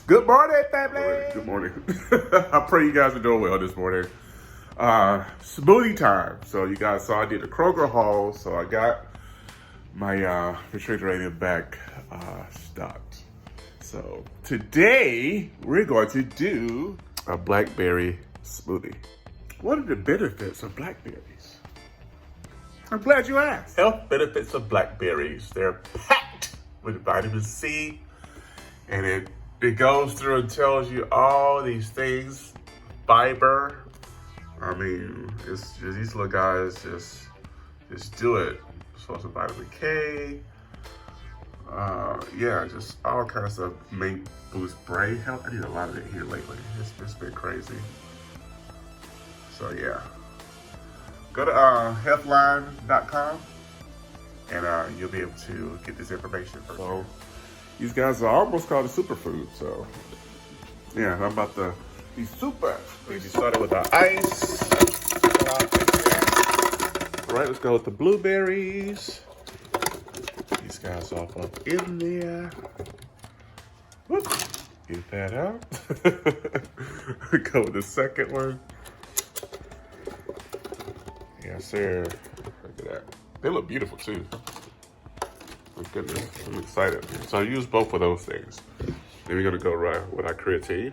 Good morning, family. Good morning. I pray you guys are doing well this morning. Smoothie time. So you guys saw I did the Kroger haul. So I got my refrigerator back stocked. So today we're going to do a blackberry smoothie. What are the benefits of blackberries? I'm glad you asked. Health benefits of blackberries. They're packed with vitamin C, and it goes through and tells you all these things. Fiber. I mean, it's just these little guys just do it. So some vitamin K. Yeah, just all kinds of make boost brain health. I need a lot of it here lately. It's been crazy. So yeah, go to healthline.com and you'll be able to get this information. So these guys are almost called a superfood. So yeah, I'm about to be super. We started with our ice. All right, let's go with the blueberries. These guys off up in there. Whoop. Get that out. Go with the second one. Yes, sir. Look at that. They look beautiful too. My goodness, I'm excited. So I use both of those things. Then we're gonna go right with our creatine.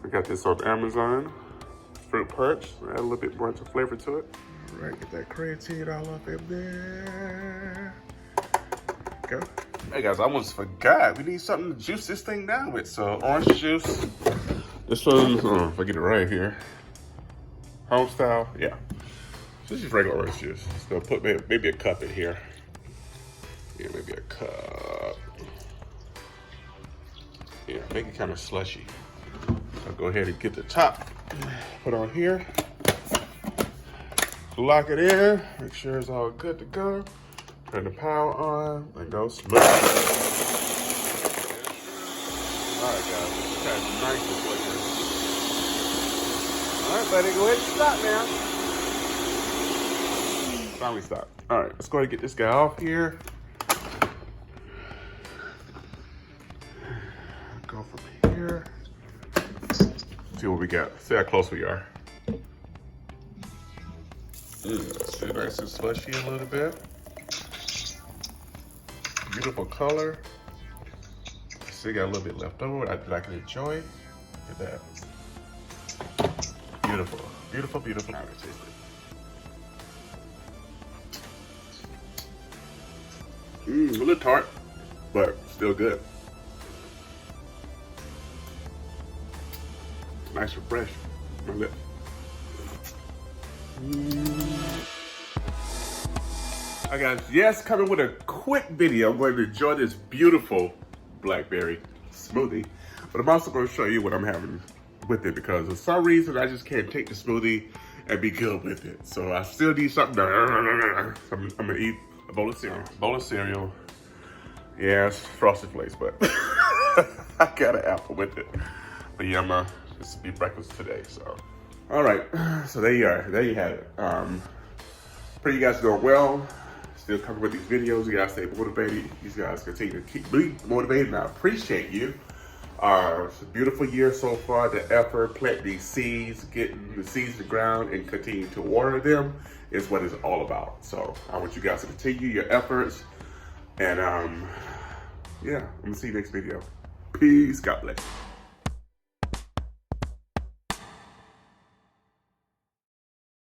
I got this on Amazon. Fruit punch. Add a little bit more flavor to it. All right, get that creatine all up in there. Go. Hey guys, I almost forgot. We need something to juice this thing down with. So orange juice. This one, if I get it right here. Home style, yeah. This is regular orange juice. Just gonna put maybe a cup in here. Yeah, maybe a cup. Yeah, make it kind of slushy. I'll go ahead and get the top put on here. Lock it in. Make sure it's all good to go. Turn the power on and go smooth. All right, guys. This is nice and looking. All right, buddy, go ahead and stop now. Finally stop. All right, let's go ahead and get this guy off here. Go from here. See what we got. See how close we are. See, nice and slushy a little bit. Beautiful color. Still got a little bit left over that I can enjoy. Look at that. Beautiful, beautiful, beautiful. Now taste it. A little tart, but still good. Nice and fresh. My lip. Alright guys, yes, coming with a quick video. I'm going to enjoy this beautiful blackberry smoothie, but I'm also going to show you what I'm having with it because for some reason I just can't take the smoothie and be good with it. So I still need something to, so I'm gonna eat a bowl of cereal. Yeah, it's Frosted Flakes, but I got an apple with it. But yeah, this will be breakfast today, so. All right, so there you are. There you have it. Pray you guys are doing well. Still coming with these videos. You guys stay motivated. You guys continue to keep me motivated, and I appreciate you. It's a beautiful year so far. The effort, plant these seeds, getting the seeds to the ground, and continue to water them is what it's all about. So I want you guys to continue your efforts, and yeah, I'm gonna see you next video. Peace. God bless.